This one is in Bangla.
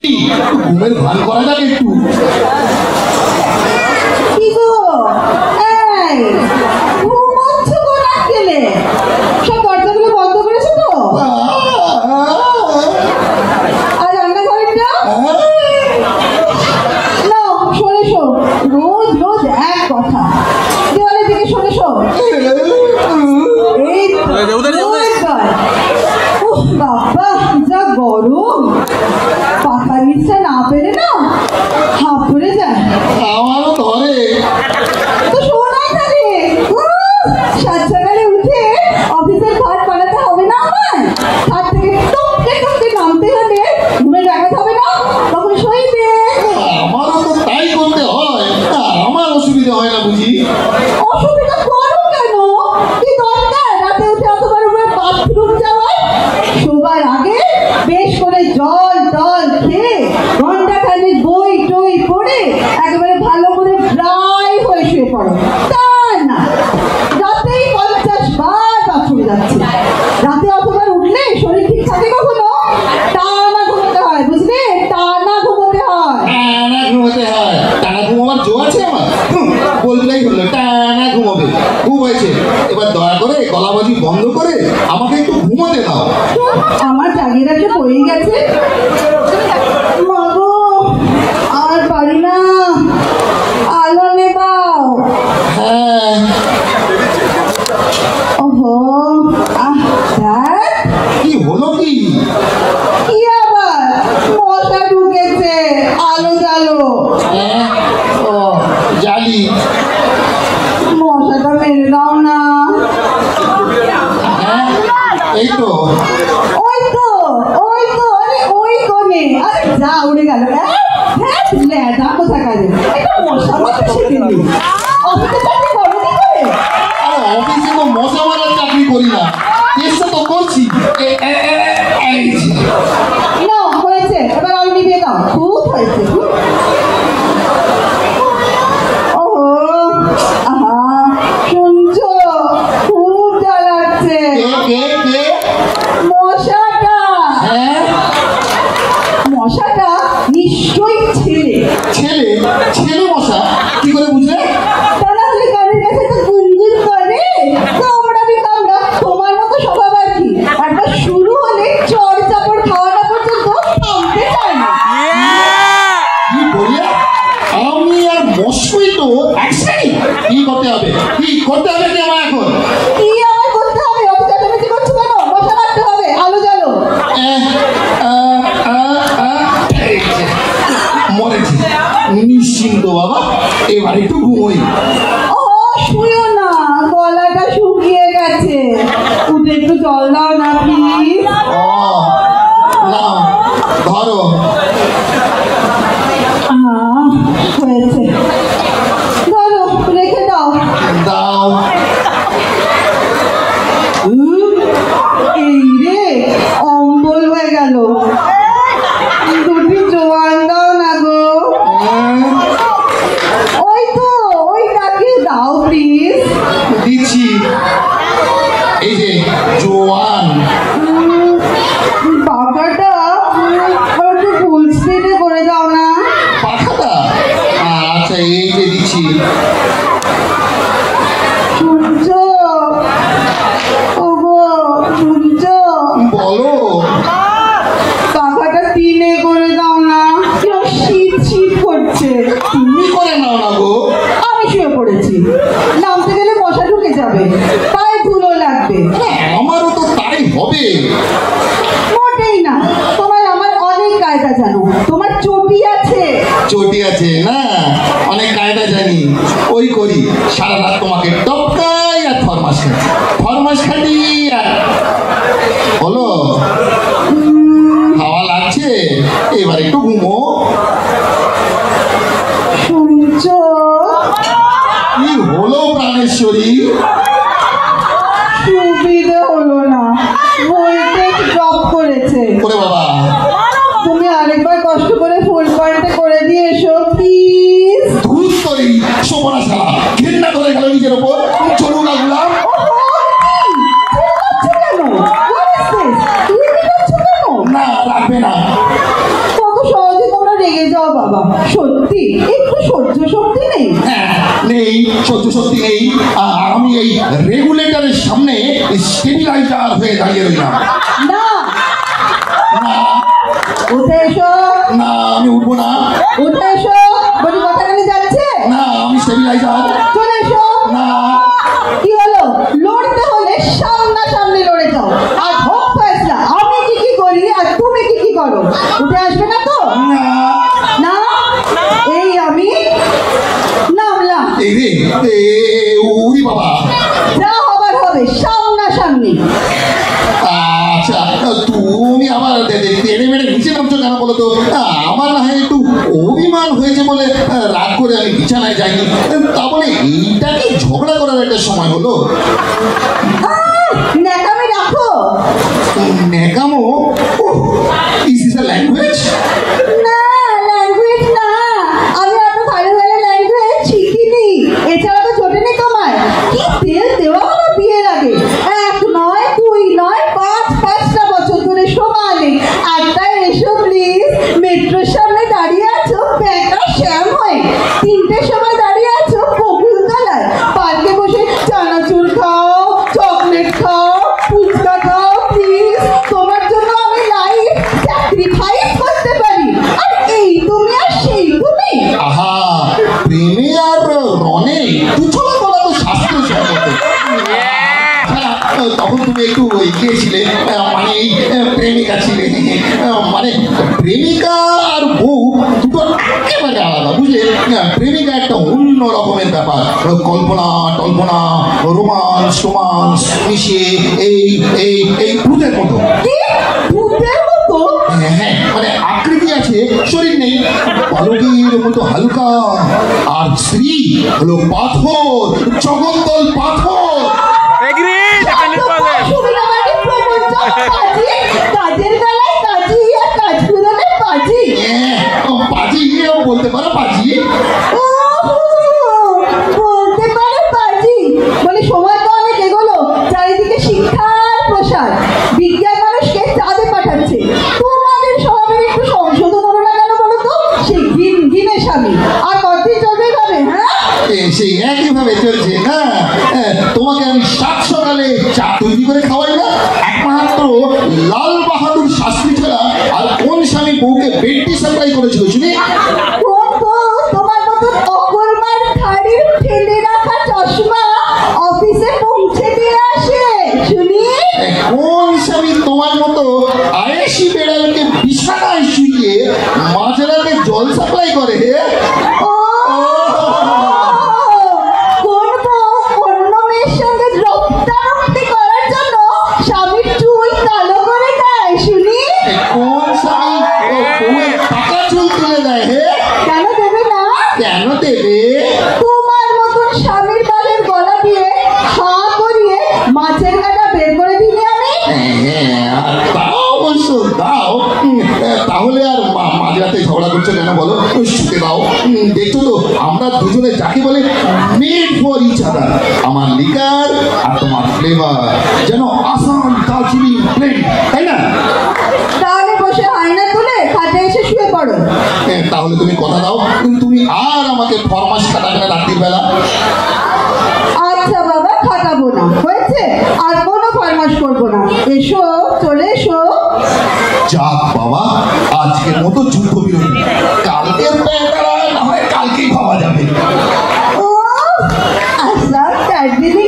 ঘুমের ভান করা যাক একটু। কি গো, এই ঘুমোচ্ছ তো না গেলে? সব দরজাগুলো বন্ধ করেছো তো? আর রান্নাঘরেরটা? না, সরে শো। রোজ রোজ এক কথা। দেওয়ালের দিকে সরে শো। এই বাবা, যা গরম! পাখার নিচে না পেরে না হাঁপ পড়ে যায়। আমারও ধরে। তো শোনাই না রে, সাত সকালে উঠে অফিসের ঘাট বানাতে হবে না আমার? ঘাট থেকে টপকে টপকে নামতে হলে ঘুমে ব্যাঘাত হবে না? তখন শোইবে। আমারও তো তাই করতে হয়, আমার অসুবিধা হয় না বুঝি। অসুবিধা করো কেন? কি দরকার রাতে উঠে অতবার উপরে বাথরুম যাওয়ার? শোবার আগে বেশ করে জল টল খেয়ে ঘন্টা খানিক বই টই পড়ে একেবারে ভালো করে ড্রাই হয়ে শুয়ে পড়ো। তা না, রাতেই 50 বার বাথরুম যাচ্ছে। রাতে অতবার উঠলে শরীর ঠিক থাকে কখনো? টানা ঘুমোতে হয়, বুঝলে? টানা ঘুমোতে হয়। টানা ঘুমোতে হয়? টানা ঘুমাবার জো আছে আমার? বললেই হলো টানা ঘুমোবে। ঘুম হয়েছে, এবার দয়া করে গলাবাজি বন্ধ করে আমাকে একটু ঘুমোতে দাও। আমার জাগিয়ে রাখে পড়েই গেছে। মাগো, আর পারি না, আলো নেবাও। হ্যাঁ। ওহো, দেখ কি হলো কি? কি আবার মশা ঢুকেছে। আলো জ্বালো। হ্যাঁ, ও জালি। মশাটা মেরে দাও না। হ্যাঁ, এই তো। ওই তো, ওই তো, আরে ওই কোণে। আরে যা উড়ে গেল। হ্যাঁ, লেদা কোথাকারে। এটা মশা মারতে শেখেনি। অফিসে চাকরি করো কি করে? আরে অফিসে তো মশা মারার চাকরি করি না, চেষ্টা তো করছি। এই যে। না, হয়েছে, এবার আলো নিভিয়ে দাও। খুব হয়েছে। ওহো, আহা, শুনছো? খুব জ্বালাচ্ছে। কে কে কে? মশাটা। হ্যাঁ, মশাটা নিশ্চয়ই ছেলে। ছেলে? ছেলে মশা? কি করে বুঝলে? তারা হলে কানের কাছে তো গুনগুন করে। কামড়াবি কামড়া, তোমার মতো স্বভাব আর কি। একবার শুরু হলে চড় চাপড় খাওয়াটা পর্যন্ত থামতে চায় না। কি বললে? আমি আর মশাই তো একসাথে? কি করতে হবে? কি করতে হবে কি আমার এখন? কি আমার করতে হবে? অত চেঁচামেচি করছো কেন? মশা মারতে হবে, আলো জ্বালো। এই যে, মরেছি। নিশ্চিন্ত বাবা, এবার একটু ঘুমোই। ও শুয়ো না, গলাটা শুকিয়ে গেছে। উঠে একটু জল দাও না প্লিজ। ও না, ধরো। হয়েছে, ধরো, রেখে দাও। দাও। এই রে, অম্বল হয়ে গেল। দুটি জোয়ান দাও না গো। ওই তো, ওই তাকে দাও প্লিজ। দিচ্ছি। এই যে জোয়ান। পাখাটা একটু ফুল স্পিডে করে দাও না। পাখাটা? আচ্ছা, এই যে দিচ্ছি। শুনছো? ওগো, শুনছো? বলো। পাখাটা 3-এ করে দাও না। কেউ শীত শীত করছে। তুমি করে নাও না গো। আমি শুয়ে পড়েছি, নামতে গেলে মশা ঢুকে যাবে, পায়ে ধুলো লাগবে। আমারও তো তাই হবে। মোটেই না, তোমার আমার অনেক কায়দা জানো। তোমার চটি আছে। চটি আছে না? অনেক কায়দা জানি। ওই করি, সারা রাত তোমাকে টপকাই আর ফরমাস খাটি, ফরমাস খাটি। আর হলো? হাওয়া লাগছে, এবার একটু ঘুমো। শুনছো? কি হলো প্রাণেশ্বরী? সুবিধে হলো না, ভোল্টেজ ড্রপ করেছে। ওরে বাবা, তুমি আরেকবার কষ্ট করে ফুল পয়েন্টে করে দিয়ে এসো প্লিজ। ধুত করি শোভনা ছাড়া ঘৃণা করে গেল নিজের ওপর। চলুন আগলাম। কেন? না, রাখবে না। কত সহজ বাবা, সত্যি একটু সহ্য শক্তি নেই? হ্যাঁ, নেই, সহ্য শক্তি নেই। আমি এই রেগুলেটরের সামনে স্টেবিলাইজার হয়ে দাঁড়িয়ে রইলাম। না, না উঠে এসো। না, আমি উঠবো না। উঠে এসো, বলি কথা কেন যাচ্ছে? না, আমি স্টেবিলাইজার। চলে এসো। না, কি হলো? লড়তে হলে সামনাসামনি লড়ে যাও। আর হোক ফয়সলা আমি কি কি করি আর তুমি কি কি করো। উঠে আসবে না তো? না, না, এই আমি নামলাম। এই রে, উরি বাবা। যা হবার হবে, সামনাসামনি। আচ্ছা, তুমি আবার তেড়ে মেরে নিচে নামছো কেন বলো তো? আমার না হয় একটু অভিমান হয়েছে বলে রাগ করে আমি বিছানায় যাইনি। তা বলে এইটা কি ঝগড়া করার একটা সময় হলো? ন্যাকামি রাখো। নেকামো? This is a language? না, ল্যাঙ্গুয়েজ না। আমি এত ভালো ভালো ল্যাঙ্গুয়েজ শিখিনি। এছাড়া তো ছোটেনি তোমায়। কি তেল দেওয়া হলো বিয়ের আগে। 1 নয় 2 নয় 5টা বছর ধরে সমানে। একটাই এসো প্লিজ। মেট্রোর সামনে দাঁড়িয়ে আছো বেকা শ্যাম হয়ে। 3টের সময় দাঁড়িয়ে আছো বকুলতলায়। পার্কে বসে চানাচুর খাও, চকলেট খাও, ফুচকা খাও প্লিজ। তোমার জন্য আমি লাইফ স্যাক্রিফাইস করতে পারি। আর এই তুমি আর সেই তুমি। আহা, প্রেমে আর রনে দুছলা বলা তো স্বাস্থ্যসম্মত। তখন তুমি একটু এগিয়েছিলে, মানে এই প্রেমিকা ছিলে, মানে প্রেমিকা আর বউ দুটো একেবারে আলাদা, বুঝলে? প্রেমিকা একটা অন্য রকমের ব্যাপার, কল্পনা টল্পনা রোমান্স মিশিয়ে এই এই এই ভূতের মতো। কি ভূতের মতো? হ্যাঁ, মানে আকৃতি আছে, শরীর নেই, পালকের মতো হালকা। আর স্ত্রী হলো পাথর, জগদ্দল পাথর। সুবিধাবাদী প্রবঞ্চক কাজী, কাজের বেলায় কাজী আর কাজ পূরণের পাজি। পাজি বলতে পারো, পাজি। বলতে পারে পাজি। বলে সময় তো অনেক এগোলো, চারিদিকে শিক্ষার প্রসার, বিজ্ঞান মানুষকে চাঁদে পাঠাচ্ছে। তোমাদের স্বভাবের একটু সংশোধন হলো না কেন বলো তো? সেই ঘিনে স্বামী আর কতদিন চলবে ভাবে? হ্যাঁ, সেই একইভাবে চলছে না? তোমাকে আমি 7 সকালে চা তৈরি করে খাওয়াই না? একমাত্র লাল বাহাদুর শাস্ত্রী ছাড়া আর কোন স্বামী বউকে বেডটি সাপ্লাই করেছিল শুনি? তোমার মতো অকর্মার থাড়ির ফেলে রাখা চশমা অফিসে পৌঁছে দিয়ে আসে শুনি। কোন স্বামী তোমার মতো আয়েসি বেড়ালকে বিছানায় শুয়ে মাঝরাতে জল সাপ্লাই করে? কোন অন্য মেয়ের সঙ্গে রক্তারক্তি করার জন্য স্বামীর চুল কালো করে দেয় শুনি। কোন স্বামী বউয়ের টাকা চুল তুলে দেয়? কেন দেবে না? কেন দেবে? তোমার মতন স্বামীর বালের গলা দিয়ে হাঁ করিয়ে মাছের কাটা বের করে দিলে আমি। তাও অবশ্য দাও। তাহলে আর মাঝরাতে ঝগড়া করছো কেন বলো? শুতে দাও। দেখছো তো আমরা দুজনে যাকে বলে মেড ফর ইচ আদার। আমার লিকার আর তোমার ফ্লেভার যেন আসাম দার্জিলিং ব্লেন্ড, তাই না? তাহলে বসে আয়না তুলে খাটে এসে শুয়ে পড়ো। তাহলে তুমি কথা দাও, তুমি আর আমাকে ফরমাস খাটাবে না রাত্রির বেলা। আচ্ছা বাবা, খাটাবো না, হয়েছে? আর কোনো ফরমাস করবো না। এসো, চলে এসো। যাক বাবা, আজকের মতো যুদ্ধ বিরতি। কালকের প্যান্টারা না হয় কালকেই পাওয়া যাবে। ও আসলাম দার্জিলিং